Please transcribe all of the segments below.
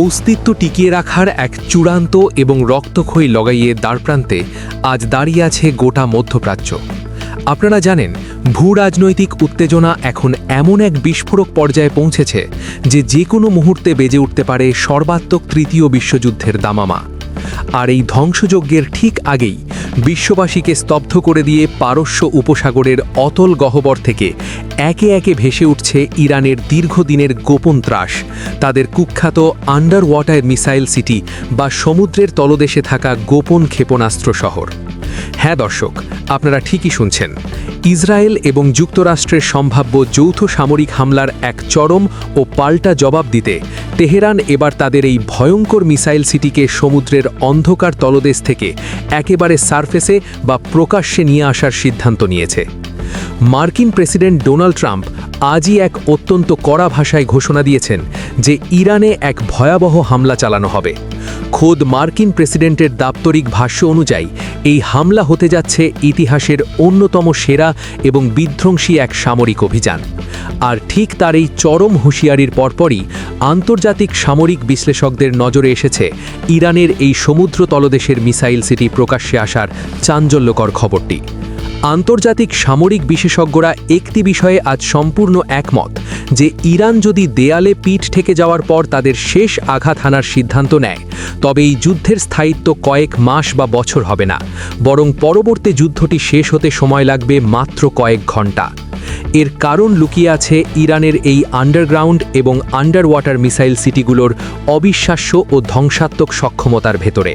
অস্তিত্ব টিকিয়ে রাখার এক চূড়ান্ত এবং রক্তক্ষয়ী লড়াইয়ে দ্বারপ্রান্তে আজ দাঁড়িয়ে আছে গোটা মধ্যপ্রাচ্য। আপনারা জানেন, ভূরাজনৈতিক উত্তেজনা এখন এমন এক বিস্ফোরক পর্যায়ে পৌঁছেছে যে কোনো মুহূর্তে বেজে উঠতে পারে সর্বাত্মক তৃতীয় বিশ্বযুদ্ধের দামামা। আর এই ধ্বংসযজ্ঞের ঠিক আগেই বিশ্ববাসীকে স্তব্ধ করে দিয়ে পারস্য উপসাগরের অতল গহ্বর থেকে একে একে ভেসে উঠছে ইরানের দীর্ঘদিনের গোপন ত্রাস, তাদের কুখ্যাত আন্ডার ওয়াটার মিসাইল সিটি বা সমুদ্রের তলদেশে থাকা গোপন ক্ষেপণাস্ত্র শহর। হ্যাঁ দর্শক, আপনারা ঠিকই শুনছেন। ইসরায়েল এবং যুক্তরাষ্ট্রের সম্ভাব্য যৌথ সামরিক হামলার এক চরম ও পাল্টা জবাব দিতে তেহরান এবার তাদের এই ভয়ঙ্কর মিসাইল সিটিকে সমুদ্রের অন্ধকার তলদেশ থেকে একেবারে সারফেসে বা প্রকাশ্যে নিয়ে আসার সিদ্ধান্ত নিয়েছে। মার্কিন প্রেসিডেন্ট ডোনাল্ড ট্রাম্প আজই এক অত্যন্ত কড়া ভাষায় ঘোষণা দিয়েছেন যে ইরানে এক ভয়াবহ হামলা চালানো হবে। খোদ মার্কিন প্রেসিডেন্টের দাপ্তরিক ভাষ্য অনুযায়ী এই হামলা হতে যাচ্ছে ইতিহাসের অন্যতম সেরা এবং বিধ্বংসী এক সামরিক অভিযান। আর ঠিক তার এই চরম হুঁশিয়ারির পরপরই আন্তর্জাতিক সামরিক বিশ্লেষকদের নজরে এসেছে ইরানের এই সমুদ্র তলদেশের মিসাইল সিটি প্রকাশ্যে আসার চাঞ্চল্যকর খবরটি। আন্তর্জাতিক সামরিক বিশেষজ্ঞরা একটি বিষয়ে আজ সম্পূর্ণ একমত যে ইরান যদি দেয়ালে পিঠ ঠেকে যাওয়ার পর তাদের শেষ আঘাত হানার সিদ্ধান্ত নেয়, তবে এই যুদ্ধের স্থায়িত্ব কয়েক মাস বা বছর হবে না, বরং পরবর্তী যুদ্ধটি শেষ হতে সময় লাগবে মাত্র কয়েক ঘন্টা। এর কারণ লুকিয়ে আছে ইরানের এই আন্ডারগ্রাউন্ড এবং আন্ডার ওয়াটার মিসাইল সিটিগুলোর অবিশ্বাস্য ও ধ্বংসাত্মক সক্ষমতার ভেতরে।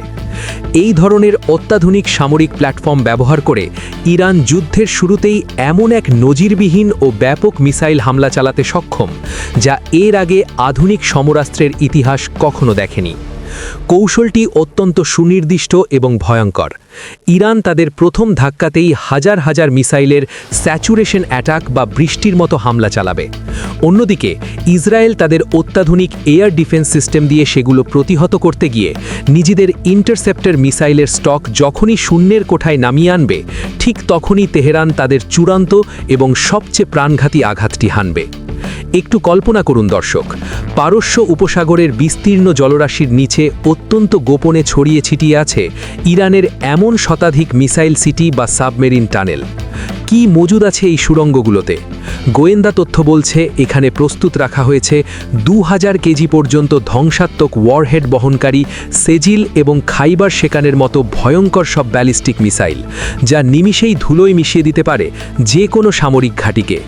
এই ধরনের অত্যাধুনিক সামরিক প্ল্যাটফর্ম ব্যবহার করে ইরান যুদ্ধের শুরুতেই এমন এক নজিরবিহীন ও ব্যাপক মিসাইল হামলা চালাতে সক্ষম, যা এর আগে আধুনিক সমরাস্ত্রের ইতিহাস কখনো দেখেনি। কৌশলটি অত্যন্ত সুনির্দিষ্ট এবং ভয়ঙ্কর। ইরান তাদের প্রথম ধাক্কাতেই হাজার হাজার মিসাইলের স্যাচুরেশন অ্যাটাক বা বৃষ্টির মতো হামলা চালাবে। অন্যদিকে ইসরায়েল তাদের অত্যাধুনিক এয়ার ডিফেন্স সিস্টেম দিয়ে সেগুলো প্রতিহত করতে গিয়ে নিজেদের ইন্টারসেপ্টর মিসাইলের স্টক যখনই শূন্যের কোঠায় নামিয়ে আনবে, ঠিক তখনই তেহরান তাদের চূড়ান্ত এবং সবচেয়ে প্রাণঘাতী আঘাতটি হানবে। একটু কল্পনা করুন দর্শক, পারস্য উপসাগরের বিস্তীর্ণ জলরাশির নিচে অত্যন্ত গোপনে ছড়িয়ে ছিটিয়ে আছে ইরানের এমন শতাধিক মিসাইল সিটি বা সাবমেরিন টানেল। কি মজুদ আছে এই সুড়ঙ্গগুলোতে? গোয়েন্দা তথ্য বলছে এখানে প্রস্তুত রাখা হয়েছে 2000 কেজি পর্যন্ত ধ্বংসাত্মক ওয়ারহেড বহনকারী সেজিল এবং খাইবার শেকানের মতো ভয়ঙ্কর সব ব্যালিস্টিক মিসাইল, যা নিমিষেই ধুলোয় মিশিয়ে দিতে পারে যে কোনো সামরিক ঘাঁটিকে।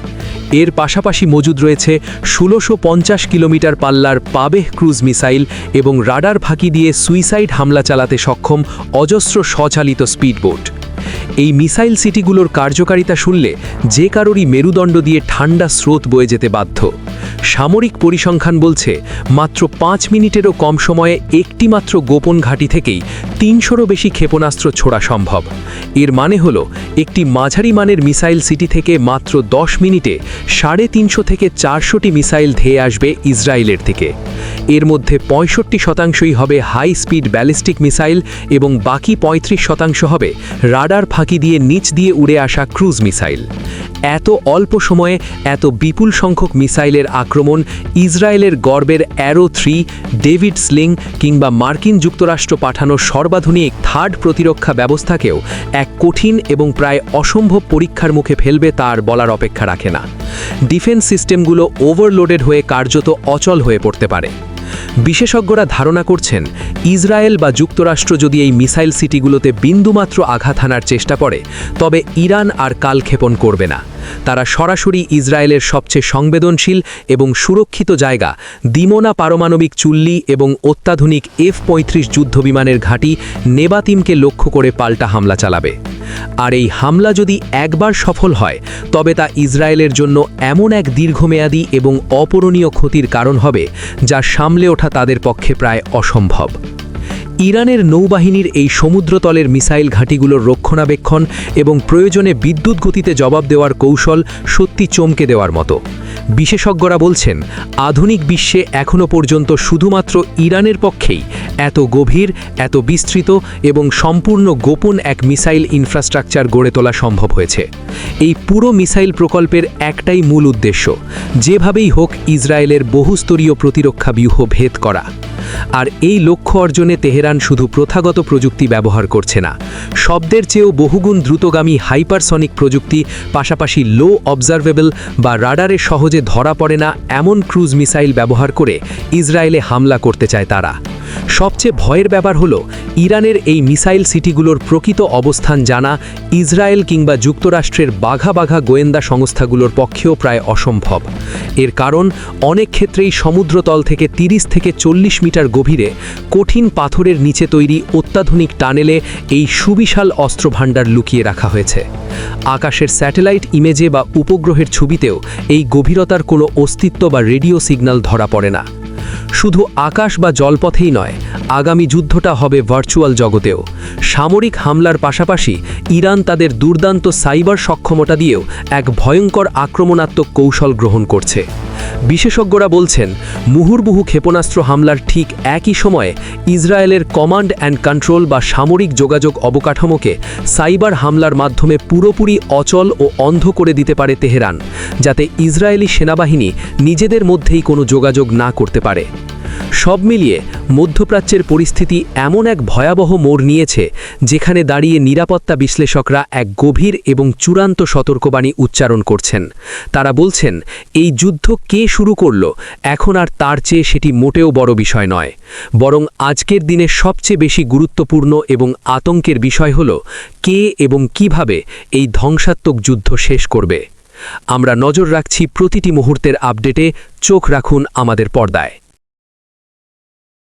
এর পাশাপাশি মজুদ রয়েছে 1650 কিলোমিটার পাল্লার পাবেহ ক্রুজ মিসাইল এবং রাডার ফাঁকি দিয়ে সুইসাইড হামলা চালাতে সক্ষম অজস্র স্বচালিত স্পিডবোট। এই মিসাইল সিটিগুলোর কার্যকারিতা শুনলে যে কারোরই মেরুদণ্ড দিয়ে ঠান্ডা স্রোত বয়ে যেতে বাধ্য। সামরিক পরিসংখ্যান বলছে মাত্র 5 মিনিটেরও কম সময়ে একটি মাত্র গোপন ঘাঁটি থেকেই 300রও বেশি ক্ষেপণাস্ত্র ছোড়া সম্ভব। এর মানে হলো একটি মাঝারি মানের মিসাইল সিটি থেকে মাত্র 10 মিনিটে 350 থেকে 400টি মিসাইল ধেয়ে আসবে ইসরায়েলের থেকে। এর মধ্যে 65% হবে হাই স্পিড ব্যালিস্টিক মিসাইল এবং বাকি 35% হবে রাডার ফাঁকি দিয়ে নিচ দিয়ে উড়ে আসা ক্রুজ মিসাইল। এত অল্প সময়ে এত বিপুল সংখ্যক মিসাইলের আক্রমণ ইসরায়েলের গর্বের অ্যারো 3, ডেভিড স্লিং কিংবা মার্কিন যুক্তরাষ্ট্র পাঠানো সর্বাধুনিক থার্ড প্রতিরক্ষা ব্যবস্থাকেও এক কঠিন এবং প্রায় অসম্ভব পরীক্ষার মুখে ফেলবে তার বলার অপেক্ষা রাখে না। ডিফেন্স সিস্টেমগুলো ওভারলোডেড হয়ে কার্যত অচল হয়ে পড়তে পারে। বিশেষজ্ঞরা ধারণা করছেন ইসরায়েল বা যুক্তরাষ্ট্র যদি এই মিসাইল সিটিগুলোতে বিন্দুমাত্র আঘাত হানার চেষ্টা করে, তবে ইরান আর কালক্ষেপণ করবে না। তারা সরাসরি ইসরায়েলের সবচেয়ে সংবেদনশীল এবং সুরক্ষিত জায়গা দিমোনা পারমাণবিক চুল্লি এবং অত্যাধুনিক F-35 যুদ্ধবিমানের ঘাঁটি নেবাতিমকে লক্ষ্য করে পাল্টা হামলা চালাবে। আর এই হামলা যদি একবার সফল হয়, তবে তা ইসরায়েলের জন্য এমন এক দীর্ঘমেয়াদী এবং অপূরণীয় ক্ষতির কারণ হবে যা সামলে ওঠা তাদের পক্ষে প্রায় অসম্ভব। ইরানের নৌবাহিনীর এই সমুদ্রতলের মিসাইল ঘাঁটিগুলোর রক্ষণাবেক্ষণ এবং প্রয়োজনে বিদ্যুৎ গতিতে জবাব দেওয়ার কৌশল সত্যি চমকে দেওয়ার মতো। বিশেষজ্ঞরা বলছেন আধুনিক বিশ্বে এখনও পর্যন্ত শুধুমাত্র ইরানের পক্ষেই এত গভীর, এত বিস্তৃত এবং সম্পূর্ণ গোপন এক মিসাইল ইনফ্রাস্ট্রাকচার গড়ে তোলা সম্ভব হয়েছে। এই পুরো মিসাইল প্রকল্পের একটাই মূল উদ্দেশ্য, যেভাবেই হোক ইসরায়েলের বহুস্তরীয় প্রতিরক্ষা ব্যূহ ভেদ করা। আর এই লক্ষ্য অর্জনে তেহরান শুধু প্রথাগত প্রযুক্তি ব্যবহার করছে না, শব্দের চেয়েও বহুগুণ দ্রুতগামী হাইপারসনিক প্রযুক্তি, পাশাপাশি লো অবজারভেবল বা রাডারে সহজে ধরা পড়ে না এমন ক্রুজ মিসাইল ব্যবহার করে ইসরায়েলে হামলা করতে চায় তারা। সবচেয়ে ভয়ের ব্যাপার হলো ইরানের এই মিসাইল সিটিগুলোর প্রকৃত অবস্থান জানা ইসরায়েল কিংবা যুক্তরাষ্ট্রের বাঘা বাঘা গোয়েন্দা সংস্থাগুলোর পক্ষেও প্রায় অসম্ভব। এর কারণ অনেক ক্ষেত্রেই সমুদ্রতল থেকে 30 থেকে 40 মিটার গভীরে কঠিন পাথরের নিচে তৈরি অত্যাধুনিক টানেলে এই সুবিশাল অস্ত্রভাণ্ডার লুকিয়ে রাখা হয়েছে। আকাশের স্যাটেলাইট ইমেজে বা উপগ্রহের ছবিতেও এই গভীরতার কোনো অস্তিত্ব বা রেডিও সিগন্যাল ধরা পড়ে না। শুধু আকাশ বা জলপথেই নয়, আগামী যুদ্ধটা হবে ভার্চুয়াল জগতেও। সামরিক হামলার পাশাপাশি ইরান তাদের দুর্দান্ত সাইবার সক্ষমতা দিয়েও এক ভয়ঙ্কর আক্রমণাত্মক কৌশল গ্রহণ করছে। বিশেষজ্ঞরা বলছেন, মুহুর্মুহু ক্ষেপণাস্ত্র হামলার ঠিক একই সময়ে ইসরায়েলের কমান্ড অ্যান্ড কন্ট্রোল বা সামরিক যোগাযোগ অবকাঠামোকে সাইবার হামলার মাধ্যমে পুরোপুরি অচল ও অন্ধ করে দিতে পারে তেহরান, যাতে ইসরায়েলি সেনাবাহিনী নিজেদের মধ্যেই কোনো যোগাযোগ না করতে পারে। সব মিলিয়ে মধ্যপ্রাচ্যের পরিস্থিতি এমন এক ভয়াবহ মোড় নিয়েছে, যেখানে দাঁড়িয়ে নিরাপত্তা বিশ্লেষকরা এক গভীর এবং চূড়ান্ত সতর্কবাণী উচ্চারণ করছেন। তারা বলছেন, এই যুদ্ধ কে শুরু করল এখন আর তার চেয়ে সেটি মোটেও বড় বিষয় নয়, বরং আজকের দিনে সবচেয়ে বেশি গুরুত্বপূর্ণ এবং আতঙ্কের বিষয় হল কে এবং কিভাবে এই ধ্বংসাত্মক যুদ্ধ শেষ করবে। আমরা নজর রাখছি প্রতিটি মুহূর্তের আপডেটে, চোখ রাখুন আমাদের পর্দায়।